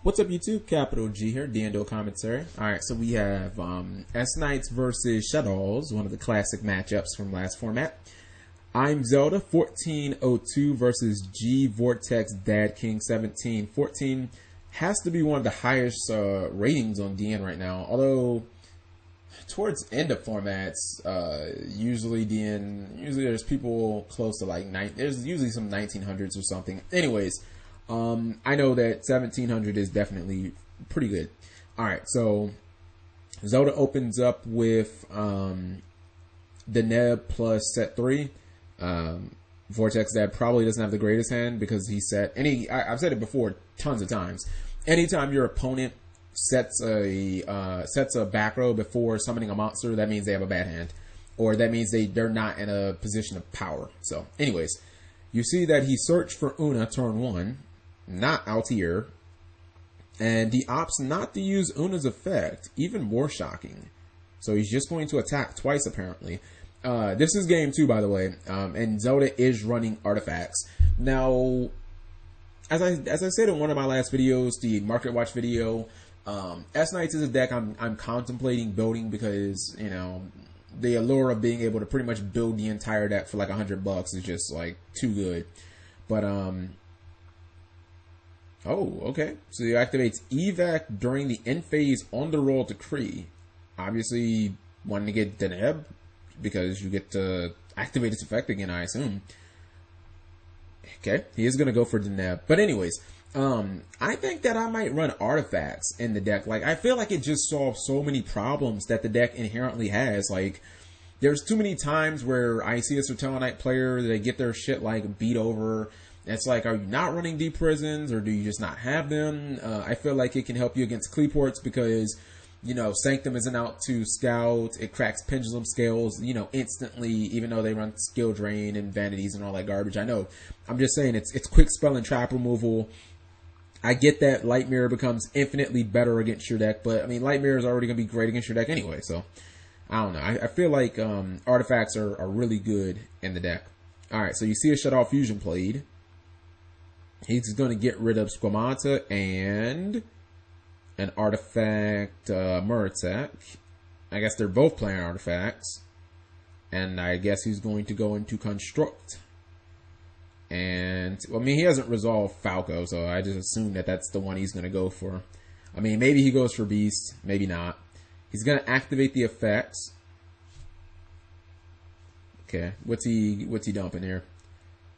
What's up, YouTube? Capital G here, Duel commentary. Alright, so we have S-Knights versus Shaddolls, one of the classic matchups from last format. I'm Zelda, 1402 versus G Vortex Dad King 1714. Has to be one of the highest ratings on DN right now, although towards end of formats, usually there's people close to like there's usually some 1900s or something. Anyways, I know that 1700 is definitely pretty good. Alright, so Zelda opens up with the Neb plus set 3. Vortex Dad probably doesn't have the greatest hand because he set I've said it before tons of times. Anytime your opponent sets a back row before summoning a monster, that means they have a bad hand, or that means they're not in a position of power. So anyways, you see that he searched for Una turn 1, not Altair, and he opts not to use Una's effect. Even more shocking. So he's just going to attack twice apparently. This is game 2, by the way, and Zelda is running artifacts. Now, as I said in one of my last videos, the Market Watch video, S-Knights is a deck I'm contemplating building because, you know, the allure of being able to pretty much build the entire deck for like $100 is just like too good. But oh, okay. So he activates evac during the end phase on the roll decree. Obviously wanting to get Deneb because you get to activate its effect again, I assume. Okay, he is gonna go for Deneb. But anyways, I think that I might run artifacts in the deck. Like, I feel like it just solves so many problems that the deck inherently has. Like, there's too many times where I see a Satellarknight player, they get their shit like beat over. It's like, are you not running deep prisons, or do you just not have them? I feel like it can help you against Cleaports because, you know, Sanctum isn't out to scout. It cracks Pendulum Scales, you know, instantly, even though they run Skill Drain and Vanities and all that garbage. I know. I'm just saying it's quick spell and trap removal. I get that Light Mirror becomes infinitely better against your deck, but I mean, Light Mirror is already going to be great against your deck anyway, so I don't know. I feel like artifacts are really good in the deck. Alright, so you see a Shadow Fusion played. He's going to get rid of Squamata and an artifact Murtek. I guess they're both playing artifacts. And I guess he's going to go into Construct. And, well, I mean, he hasn't resolved Falco, so I just assume that that's the one he's going to go for. I mean, maybe he goes for Beast, maybe not. He's going to activate the effects. Okay, what's he dumping here?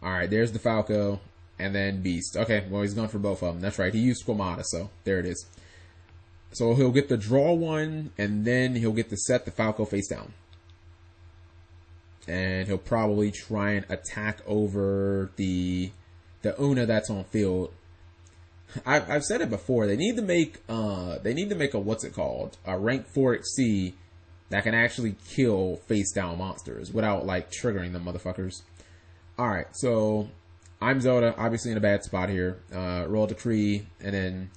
Alright, there's the Falco, and then Beast. Okay, well, he's going for both of them. That's right, he used Squamata, so there it is. So he'll get the draw one, and then he'll get to set the Falco face down. And he'll probably try and attack over the Una that's on field. I've said it before. They need to make a what's it called, a rank 4 XC that can actually kill face down monsters without like triggering them motherfuckers. All right, so I'm Zelda, obviously in a bad spot here. Roll Decree, and then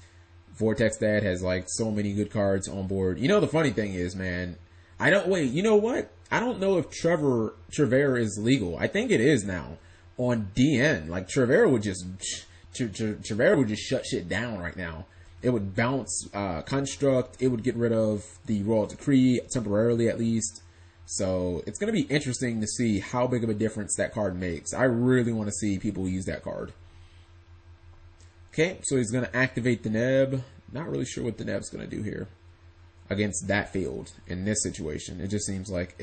Vortex Dad has like so many good cards on board. You know, the funny thing is, man, you know what? I don't know if Triverr is legal. I think it is now on DN. Like, Triverr would just shut shit down right now. It would bounce Construct. It would get rid of the Royal Decree temporarily, at least. So it's going to be interesting to see how big of a difference that card makes. I really want to see people use that card. Okay, so he's going to activate the Neb. Not really sure what the Neb's going to do here against that field in this situation. It just seems like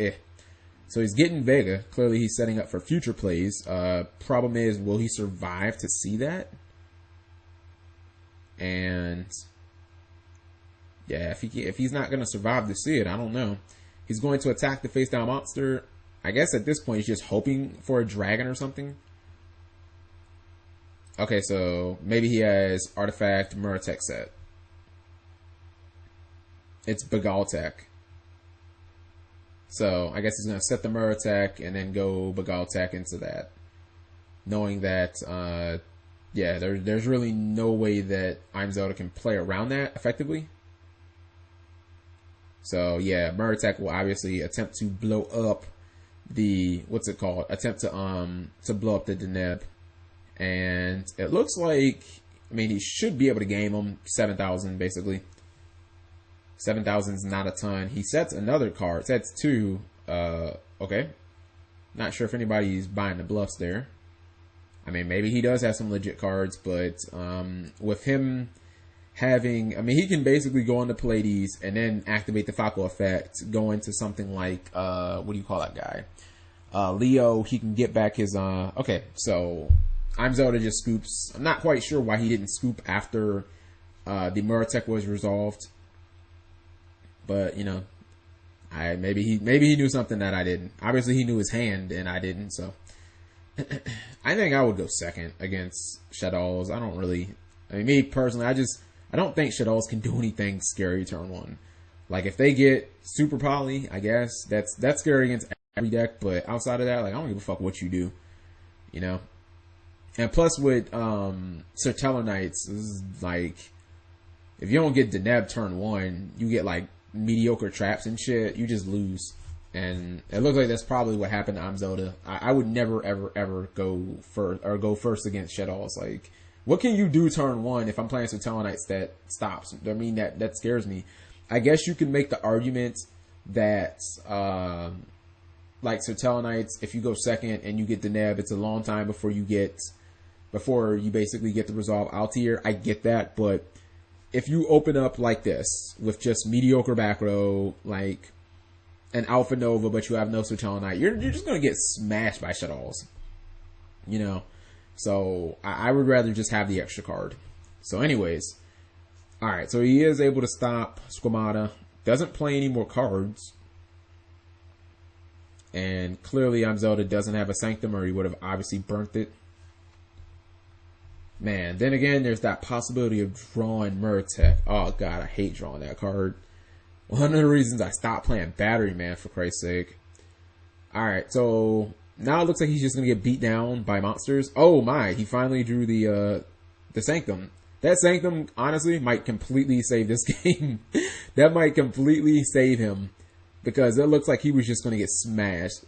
So he's getting Vega. Clearly he's setting up for future plays. Problem is, will he survive to see that? And yeah, if he's not going to survive to see it, I don't know. He's going to attack the face down monster. I guess at this point he's just hoping for a dragon or something. Okay, so maybe he has Artifact Murtek set. It's Bagaltech. So I guess he's going to set the Murtek and then go Bagaltech into that. Knowing that, yeah, there's really no way that I'm Zelda can play around that effectively. So yeah, Murtek will obviously attempt to blow up the, what's it called? Attempt to blow up the Deneb. And it looks like I mean, he should be able to game him 7,000 basically. 7,000 is not a ton. He sets another card. Sets 2. Okay. Not sure if anybody's buying the bluffs there. I mean, maybe he does have some legit cards, but with him having, I mean, he can basically go into Pleiades and then activate the Falco effect, go into something like, what do you call that guy? Leo. He can get back his, okay, so I'm Zelda just scoops. I'm not quite sure why he didn't scoop after the Murtec was resolved, but you know, maybe he knew something that I didn't. Obviously, he knew his hand and I didn't, so I think I would go second against Shaddolls. I don't really, I mean, me personally, I don't think Shaddolls can do anything scary turn 1. Like, if they get Super Poly, I guess that's scary against every deck, but outside of that, like, I don't give a fuck what you do, you know? And plus with Satellarknights, this is like, if you don't get Deneb turn 1, you get like mediocre traps and shit, you just lose. And it looks like that's probably what happened to Zelda. I would never, ever go first against Shaddolls. Like, what can you do turn 1 if I'm playing Satellarknights that stops? I mean, that scares me. I guess you can make the argument that, like Satellarknights, if you go second and you get the Neb, it's a long time before you basically get the resolve out tier. I get that, but if you open up like this with just mediocre back row, like an Alpha Nova, but you have no Satellarknight, you're just gonna get smashed by Shaddolls, you know. So I would rather just have the extra card. So anyways, all right. So he is able to stop Squamata. Doesn't play any more cards, and clearly Zelda doesn't have a Sanctum, or he would have obviously burnt it. Man, then again, there's that possibility of drawing Murtec. Oh god, I hate drawing that card. One of the reasons I stopped playing Battery Man, for Christ's sake. Alright, so now it looks like he's just gonna get beat down by monsters. Oh my, he finally drew the Sanctum. That Sanctum, honestly, might completely save this game. That might completely save him, because it looks like he was just gonna get smashed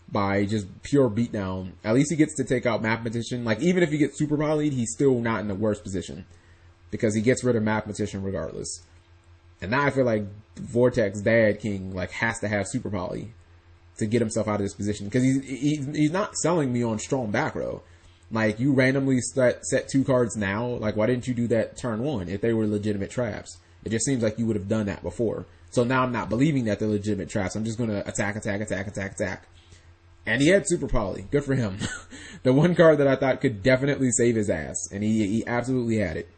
by just pure beatdown. At least he gets to take out Mathematician. Like, even if he gets Super Poly'd, he's still not in the worst position, because he gets rid of Mathematician regardless. And now I feel like Vortex Dad King like has to have Super Poly to get himself out of this position, because he's not selling me on strong back row. Like, you randomly set 2 cards now. Like, why didn't you do that turn 1 if they were legitimate traps? It just seems like you would have done that before. So now I'm not believing that they're legitimate traps. I'm just gonna attack. And he had Super Poly. Good for him. The one card that I thought could definitely save his ass, and he absolutely had it.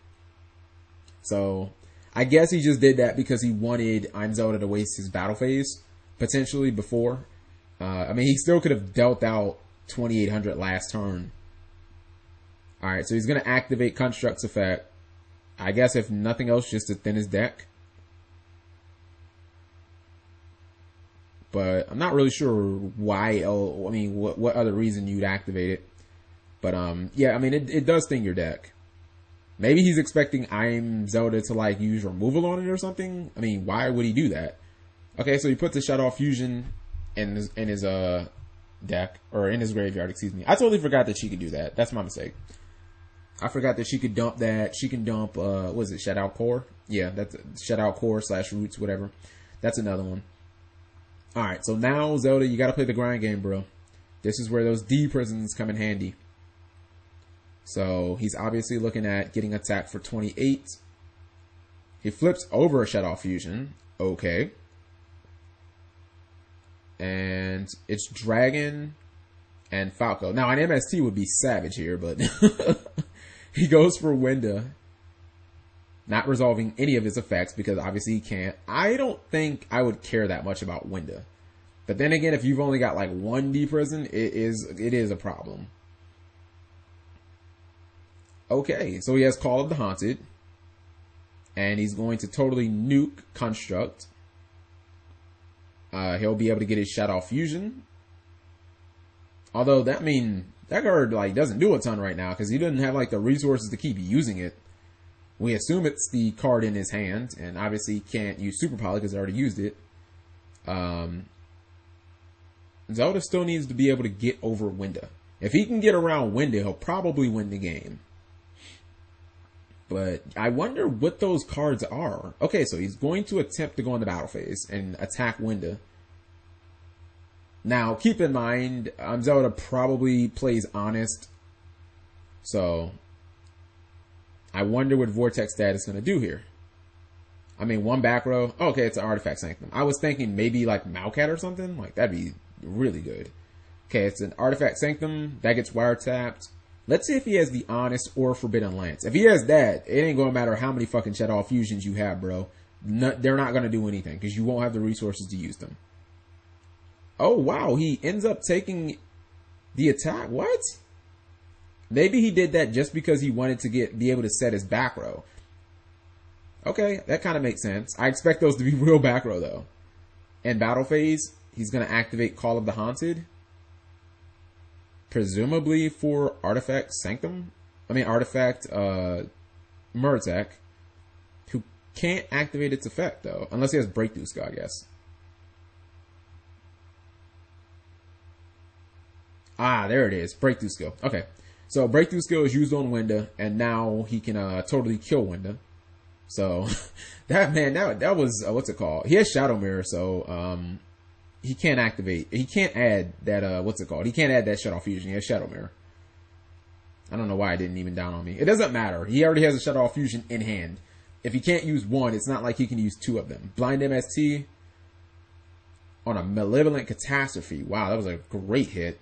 So I guess he just did that because he wanted Zelda to waste his battle phase, potentially, before. I mean, he still could have dealt out 2800 last turn. Alright, so he's going to activate Construct's effect. I guess if nothing else, just to thin his deck. But I'm not really sure why, I mean, what other reason you'd activate it. But, yeah, I mean, it does thin your deck. Maybe he's expecting Zelda to, like, use removal on it or something. I mean, why would he do that? Okay, so he puts the Shadow Fusion in his deck, or in his graveyard, excuse me. I totally forgot that she could do that. That's my mistake. I forgot that she could dump that. She can dump, what is it, Shadow Core? Yeah, that's Shadow Core / Roots, whatever. That's another one. Alright, so now, Zelda, you gotta play the grind game, bro. This is where those D prisons come in handy. So, he's obviously looking at getting attacked for 28. He flips over a Shadow Fusion. Okay. And it's Dragon and Falco. Now, an MST would be savage here, but he goes for Winda. Not resolving any of his effects, because obviously he can't. I don't think I would care that much about Winda. But then again, if you've only got like 1 D prison, it is a problem. Okay, so he has Call of the Haunted. And he's going to totally nuke Construct. He'll be able to get his Shadow Fusion. Although, that card like doesn't do a ton right now, because he doesn't have like the resources to keep using it. We assume it's the card in his hand, and obviously he can't use Super Poly because he already used it. Zelda still needs to be able to get over Winda. If he can get around Winda, he'll probably win the game. But I wonder what those cards are. Okay, so he's going to attempt to go in the battle phase and attack Winda. Now, keep in mind, Zelda probably plays Honest. So, I wonder what Vortex Dad is going to do here. I mean, one back row. Oh, okay, it's an Artifact Sanctum. I was thinking maybe like Malcat or something. Like, that'd be really good. Okay, it's an Artifact Sanctum. That gets wiretapped. Let's see if he has the Honest or Forbidden Lance. If he has that, it ain't going to matter how many fucking Shadow Fusions you have, bro. They're not going to do anything because you won't have the resources to use them. Oh, wow. He ends up taking the attack. What? Maybe he did that just because he wanted to be able to set his back row. Okay, that kind of makes sense. I expect those to be real back row, though. In battle phase, he's going to activate Call of the Haunted. Presumably for Artifact Sanctum. I mean, Artifact Murtek. Who can't activate its effect, though. Unless he has Breakthrough Skill, I guess. Ah, there it is. Breakthrough Skill. Okay. So, Breakthrough Skill is used on Winda, and now he can totally kill Winda. So, that was, what's it called? He has Shadow Mirror, so, he can't activate, he can't add that, what's it called? He can't add that Shadow Fusion. He has Shadow Mirror. I don't know why it didn't even down on me. It doesn't matter. He already has a Shadow Fusion in hand. If he can't use one, it's not like he can use two of them. Blind MST on a Malevolent Catastrophe. Wow, that was a great hit.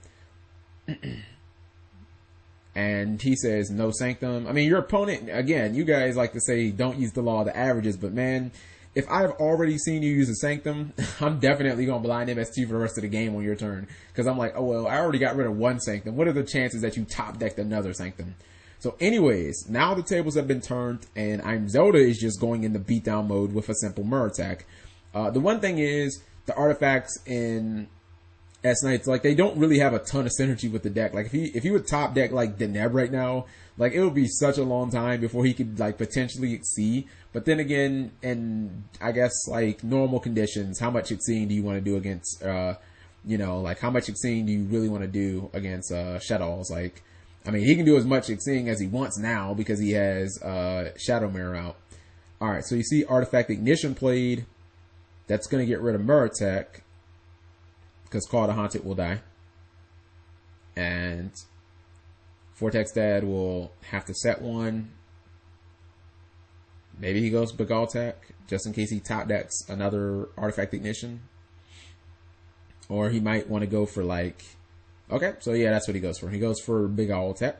And he says no Sanctum. I mean, your opponent, again, you guys like to say don't use the law of the averages, but man, if I've already seen you use a Sanctum, I'm definitely going to blind MST for the rest of the game on your turn. Because I'm like, oh well, I already got rid of one Sanctum. What are the chances that you top decked another Sanctum? So anyways, now the tables have been turned, and Zelda is just going into beatdown mode with a simple Mirror attack. The one thing is, the artifacts in S-Knights, like, they don't really have a ton of synergy with the deck. Like, if he would top deck, like, Deneb right now, like, it would be such a long time before he could, like, potentially exceed. But then again, in, I guess, like, normal conditions, how much exceeding do you want to do against, you know, like, how much exceeding do you really want to do against, Shaddolls? Like, I mean, he can do as much exceeding as he wants now because he has, Shadow Mirror out. Alright, so you see Artifact Ignition played. That's going to get rid of Murtek, because Call of the Haunted will die. And Vortex Dad will have to set one. Maybe he goes Begaltech, just in case he top decks another Artifact Ignition. Or he might want to go for like... Okay, so yeah, that's what he goes for. He goes for Begaltech.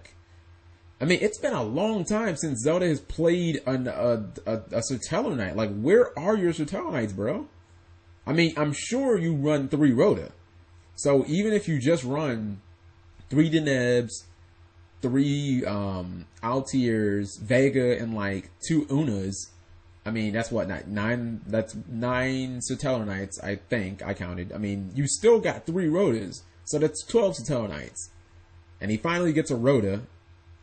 I mean, it's been a long time since Zelda has played a Satellarknight. Like, where are your Satellarknights, bro? I mean, I'm sure you run 3 Rhoda. So even if you just run 3 Denebs, 3 Altiers, Vega, and like 2 Unas, I mean, that's what, 9, that's 9 Satellarknights, I think, I counted. I mean, you still got 3 Rhodas, so that's 12 Satellarknights. And he finally gets a Rhoda.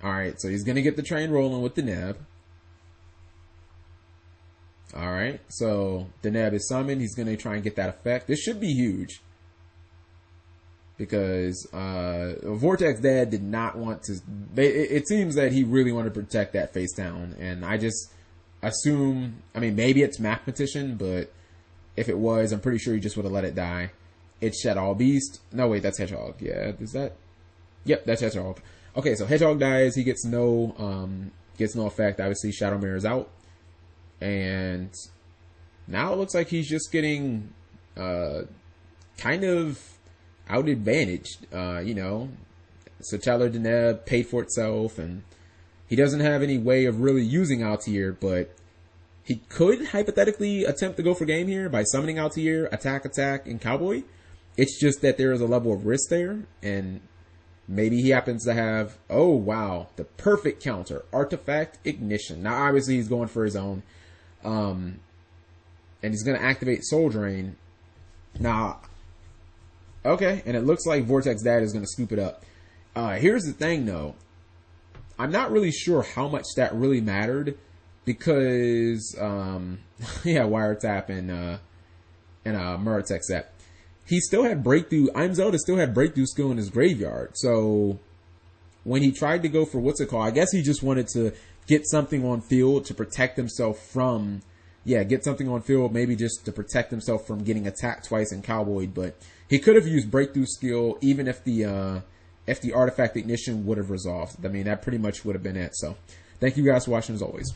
Alright, so he's going to get the train rolling with Deneb. Alright, so Deneb is summoned. He's going to try and get that effect. This should be huge. Because Vortex Dad did not want to... It seems that he really wanted to protect that face down. And I just assume... I mean, maybe it's Mathematician, but if it was, I'm pretty sure he just would have let it die. It's Shadow Beast. No, wait, that's Hedgehog. Yeah, is that... Yep, that's Hedgehog. Okay, so Hedgehog dies. He gets no effect. Obviously, Shadow Mirror is out. And now it looks like he's just getting kind of out-advantaged. You know, Satellar Deneb paid for itself, and he doesn't have any way of really using Altier, but he could hypothetically attempt to go for game here by summoning Altier, attack, and Cowboy. It's just that there is a level of risk there, and maybe he happens to have, oh wow, the perfect counter, Artifact Ignition. Now obviously he's going for his own. And he's going to activate Soul Drain. Now, okay, and it looks like Vortex Dad is going to scoop it up. Here's the thing though. I'm not really sure how much that really mattered because, yeah, Wiretap and Murtek set. He still had Breakthrough. Zelda still had Breakthrough skill in his graveyard. So when he tried to go for what's it called, I guess he just wanted to get something on field to protect himself from, get something on field, maybe just to protect himself from getting attacked twice and cowboyed. But he could have used breakthrough skill even if the artifact ignition would have resolved. I mean, that pretty much would have been it. So thank you guys for watching as always.